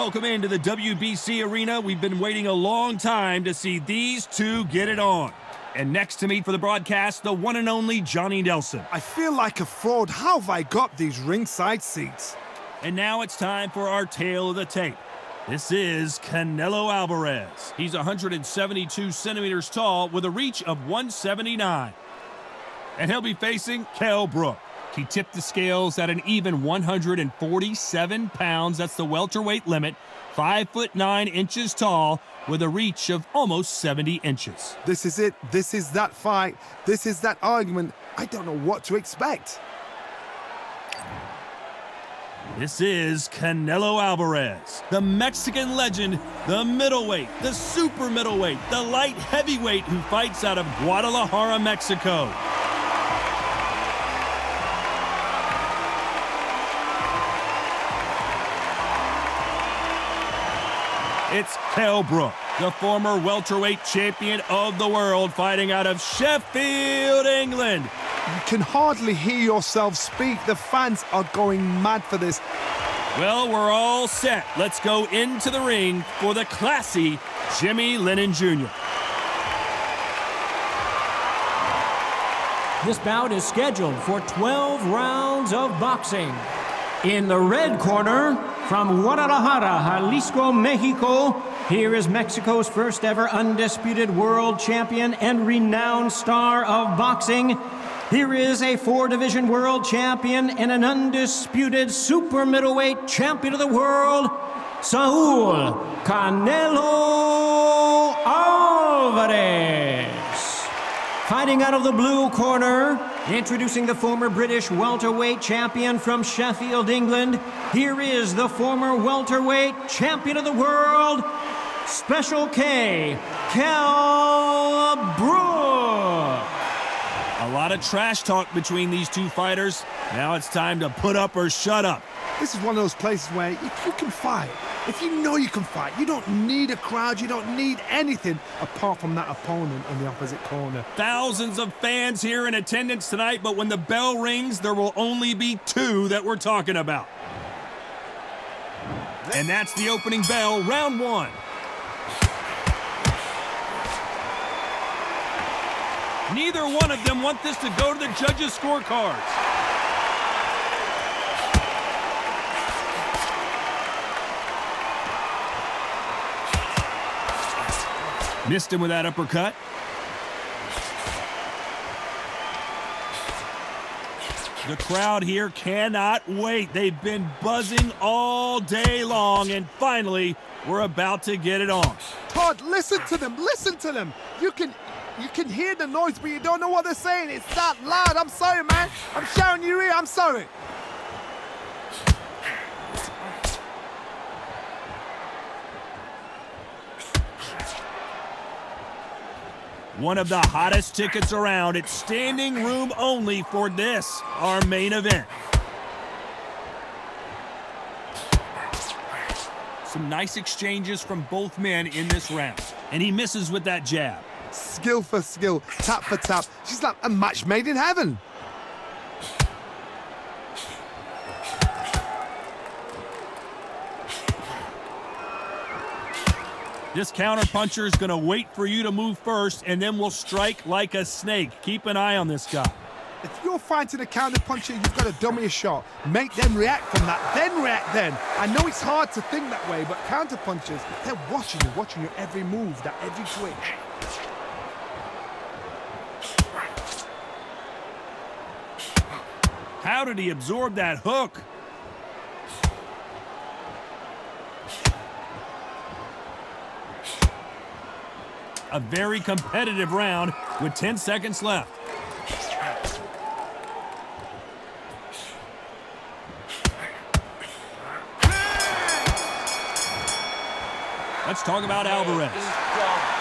Welcome into the WBC arena. We've been waiting a long time to see these two get it on. And next to me for the broadcast, the one and only Johnny Nelson. I feel like a fraud. How have I got these ringside seats? And now it's time for our tale of the tape. This is Canelo Alverez. He's 172 centimeters tall with a reach of 179. And he'll be facing Kell Brook. He tipped the scales at an even 147 pounds. That's the welterweight limit. 5'9" tall with a reach of almost 70 inches. This is it. This is that fight. This is that argument. I don't know what to expect. This is Canelo Alverez, the Mexican legend, the middleweight, the super middleweight, the light heavyweight who fights out of Guadalajara, Mexico. It's Kell Brook, the former welterweight champion of the world, fighting out of Sheffield, England. You can hardly hear yourself speak. The fans are going mad for this. Well, we're all set. Let's go into the ring for the classy Jimmy Lennon Jr. This bout is scheduled for 12 rounds of boxing. In the red corner, from Guadalajara, Jalisco, Mexico, here is Mexico's first ever undisputed world champion and renowned star of boxing. Here is a 4-division world champion and an undisputed super middleweight champion of the world, Saul Canelo Alverez. Fighting out of the blue corner, introducing the former British welterweight champion from Sheffield, England, here is the former welterweight champion of the world, Special K, Kell Brook. A lot of trash talk between these two fighters. Now it's time to put up or shut up. This is one of those places where if you can fight, if you know you can fight, you don't need a crowd, you don't need anything apart from that opponent in the opposite corner. Thousands of fans here in attendance tonight, but when the bell rings, there will only be two that we're talking about. And that's the opening bell, round one. Neither one of them want this to go to the judges' scorecards. Missed him with that uppercut. The crowd here cannot wait. They've been buzzing all day long, and finally, we're about to get it on. Todd, listen to them, listen to them. You can hear the noise, but you don't know what they're saying. It's that loud. I'm sorry, man. I'm shouting you here. I'm sorry. One of the hottest tickets around. It's standing room only for this, our main event. Some nice exchanges from both men in this round. And he misses with that jab. Skill for skill, tap for tap. She's like a match made in heaven. This counter-puncher is going to wait for you to move first, and then will strike like a snake. Keep an eye on this guy. If you're fighting a counter-puncher, you've got to dummy a shot. Make them react from that, then react then. I know it's hard to think that way, but counter-punchers, they're watching your every move, that every twitch. How did he absorb that hook? A very competitive round with 10 seconds left. Let's talk about Alverez.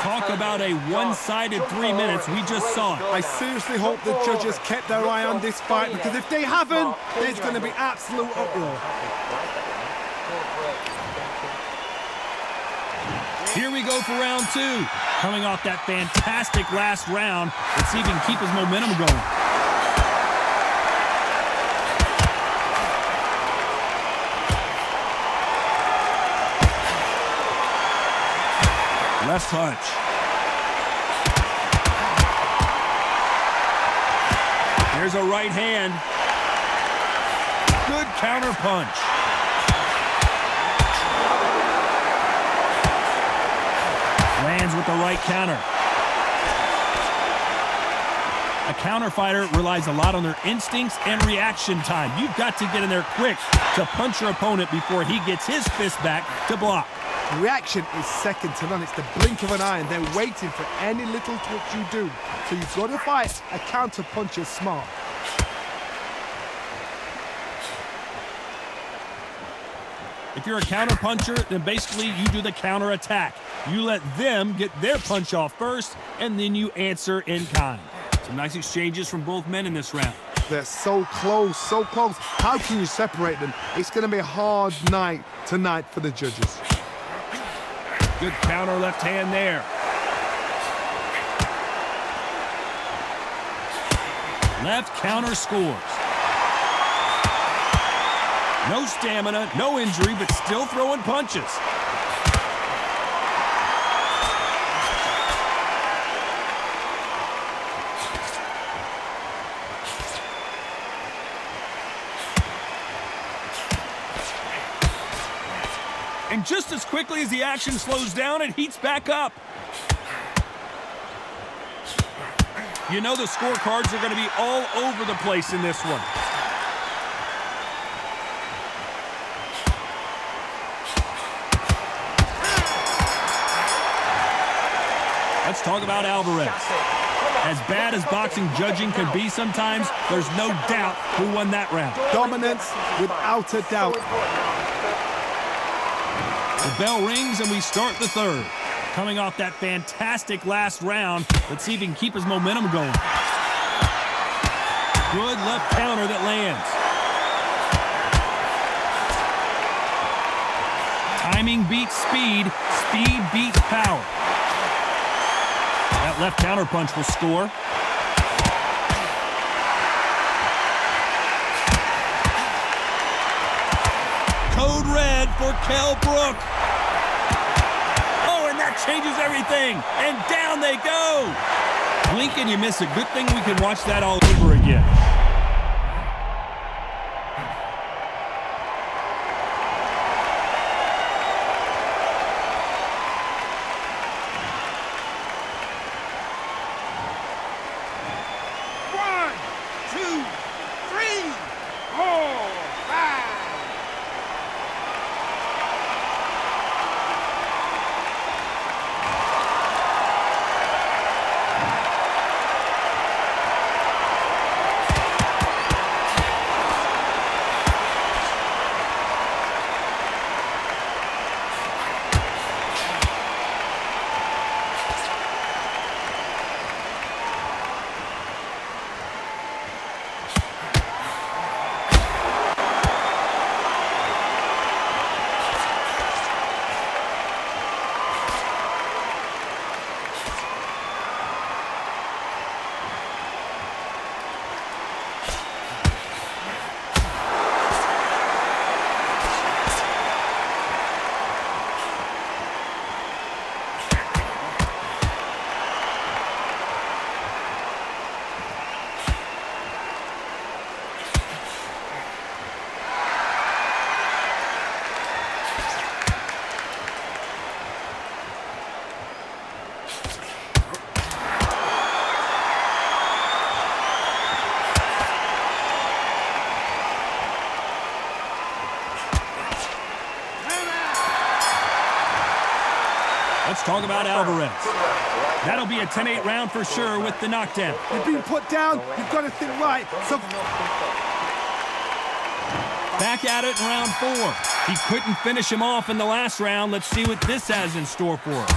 Talk about a one-sided 3 minutes. We just saw it. I seriously hope the judges kept their eye on this fight, because if they haven't, there's going to be absolute uproar. Here we go for round two. Coming off that fantastic last round, let's see if he can keep his momentum going. Left punch. There's a right hand. Good counter punch. Lands with the right counter. A counter fighter relies a lot on their instincts and reaction time. You've got to get in there quick to punch your opponent before he gets his fist back to block. Reaction is second to none. It's the blink of an eye, and they're waiting for any little twitch you do. So you've got to fight a counter puncher smart. If you're a counter puncher, then basically you do the counter attack. You let them get their punch off first, and then you answer in kind. Some nice exchanges from both men in this round. They're so close, so close. How can you separate them? It's going to be a hard night tonight for the judges. Good counter left hand there. Left counter scores. No stamina, no injury, but still throwing punches. And just as quickly as the action slows down, it heats back up. You know the scorecards are going to be all over the place in this one. Let's talk about Alverez. As bad as boxing judging can be sometimes, there's no doubt who won that round. Dominance without a doubt. The bell rings and we start the third. Coming off that fantastic last round, let's see if he can keep his momentum going. Good left counter that lands. Timing beats speed, speed beats power. That left counter punch will score. Code red for Kell Brook. Oh, and that changes everything. And down they go. Blink and you miss it. Good thing we can watch that all over again. Let's talk about Alverez. That'll be a 10-8 round for sure with the knockdown. You've been put down. You've got to think right. So back at it in round 4. He couldn't finish him off in the last round. Let's see what this has in store for us.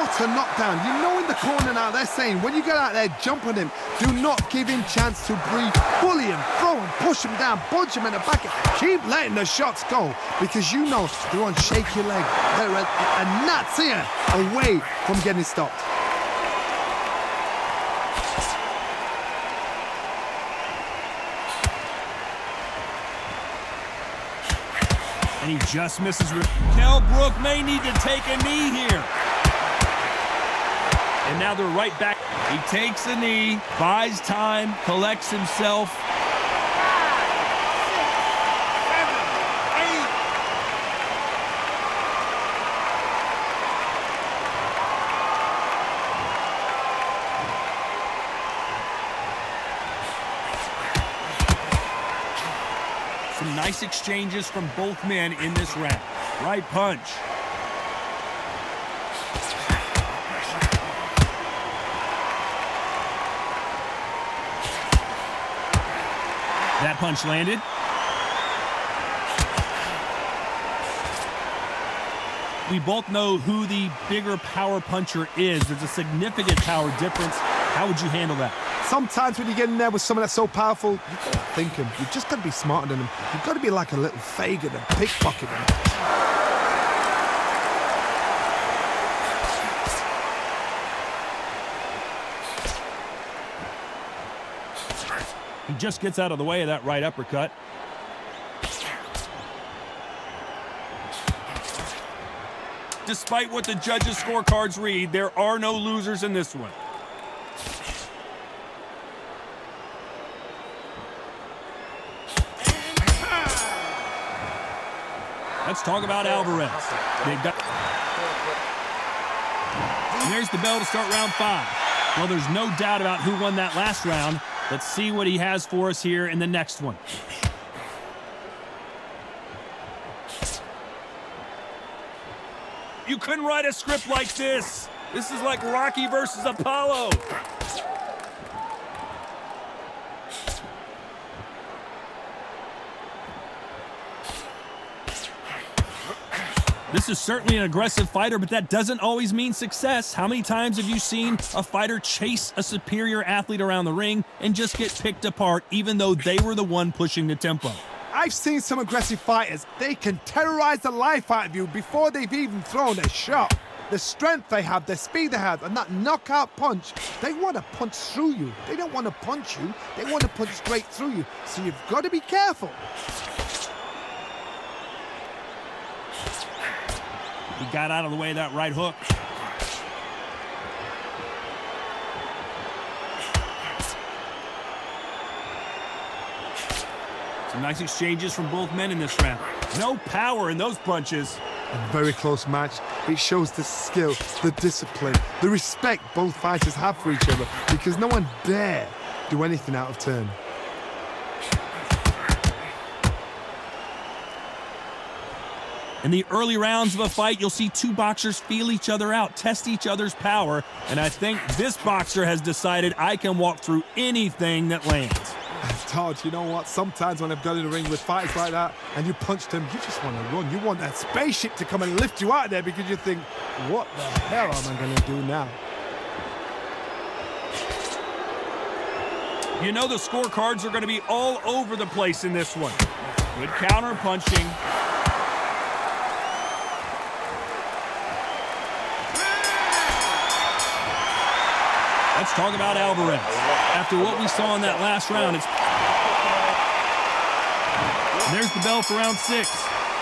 what a knockdown. You know in the corner now they're saying when you get out there, jump on him. Do not give him chance to breathe. Bully him, throw him, push him down, punch him in the back. Keep letting the shots go because you know they're on shaky leg. They're a gnat's here away from getting stopped. And he just misses. Kell Brook may need to take a knee here. And now they're right back. He takes a knee, buys time, collects himself. Some nice exchanges from both men in this round. Right punch. That punch landed. We both know who the bigger power puncher is. There's a significant power difference. How would you handle that? Sometimes when you get in there with someone that's so powerful, you've got to think him. You've just got to be smarter than him. You've got to be like a little Fagin and pickpocket him. He just gets out of the way of that right uppercut. Despite what the judges' scorecards read, there are no losers in this one. Let's talk about Alverez. They've got... And there's the bell to start round 5. Well, there's no doubt about who won that last round. Let's see what he has for us here in the next one. You couldn't write a script like this. This is like Rocky versus Apollo. This is certainly an aggressive fighter, but that doesn't always mean success. How many times have you seen a fighter chase a superior athlete around the ring and just get picked apart even though they were the one pushing the tempo? I've seen some aggressive fighters. They can terrorize the life out of you before they've even thrown a shot. The strength they have, the speed they have, and that knockout punch, they want to punch through you. They don't want to punch you. They want to punch straight through you. So you've got to be careful. He got out of the way of that right hook. Some nice exchanges from both men in this round. No power in those punches. A very close match. It shows the skill, the discipline, the respect both fighters have for each other because no one dare do anything out of turn. In the early rounds of a fight, you'll see two boxers feel each other out, test each other's power, and I think this boxer has decided I can walk through anything that lands. Todd, you know what? Sometimes when I've got in the ring with fighters like that and you punched him, you just want to run. You want that spaceship to come and lift you out of there because you think, what the hell am I going to do now? You know the scorecards are going to be all over the place in this one. Good counter punching. Let's talk about Alverez. After what we saw in that last round, and there's the bell for round 6.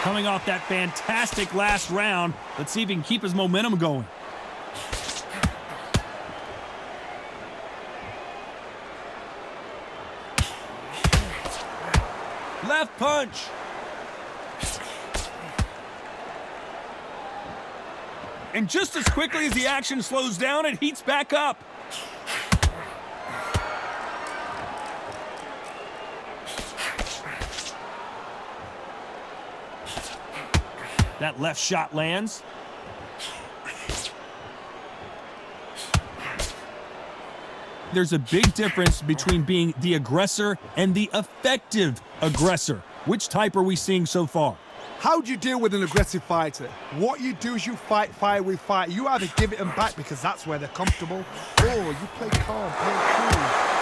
Coming off that fantastic last round, let's see if he can keep his momentum going. Left punch. And just as quickly as the action slows down, it heats back up. That left shot lands. There's a big difference between being the aggressor and the effective aggressor. Which type are we seeing so far? How do you deal with an aggressive fighter? What you do is you fight fire with fire. You either give it them back because that's where they're comfortable, or you play calm, play cool.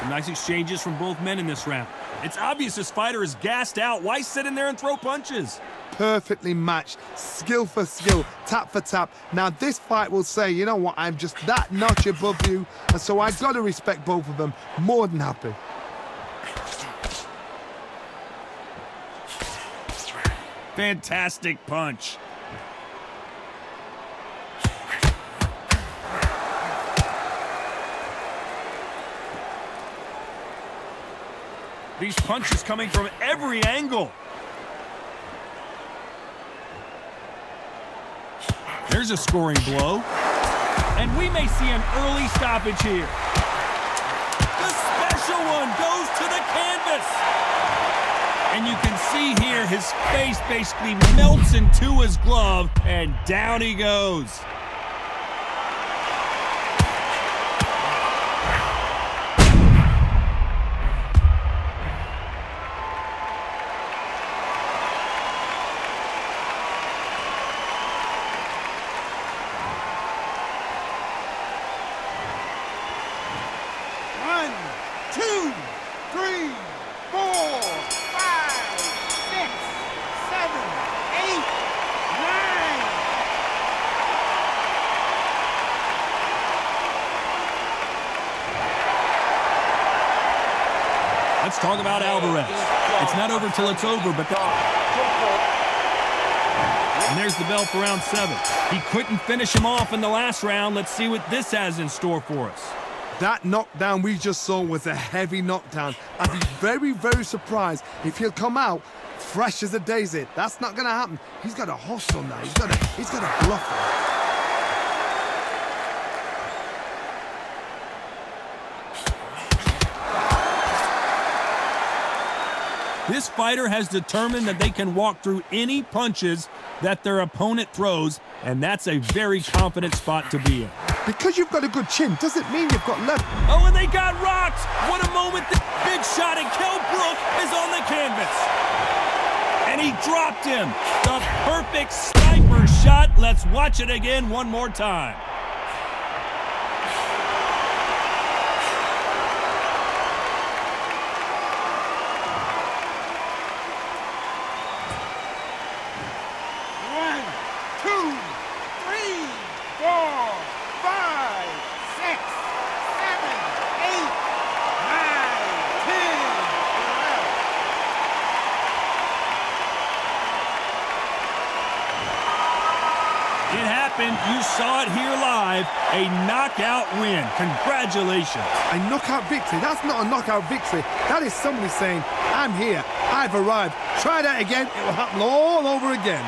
Nice exchanges from both men in this round. It's obvious this fighter is gassed out. Why sit in there and throw punches? Perfectly matched, skill for skill, tap for tap. Now this fight will say, you know what, I'm just that notch above you, and so I've got to respect both of them. More than happy. fantastic punch. These punches coming from every angle. There's a scoring blow. And we may see an early stoppage here. The special one goes to the canvas. And you can see here his face basically melts into his glove, and down he goes. Let's talk about Alverez. It's not over till it's over, but... And there's the bell for round 7. He couldn't finish him off in the last round. Let's see what this has in store for us. That knockdown we just saw was a heavy knockdown. I'd be very, very surprised if he'll come out fresh as a daisy. That's not going to happen. He's got a hustle now. He's got a bluff. This fighter has determined that they can walk through any punches that their opponent throws, and that's a very confident spot to be in. Because you've got a good chin doesn't mean you've got level. Oh, and they got rocked! What a moment! Big shot, and Kell is on the canvas. And he dropped him. The perfect sniper shot. Let's watch it again one more time. It happened. You saw it here live. A knockout win. Congratulations. A knockout victory? That's not a knockout victory. That is somebody saying, I'm here. I've arrived. Try that again. It will happen all over again.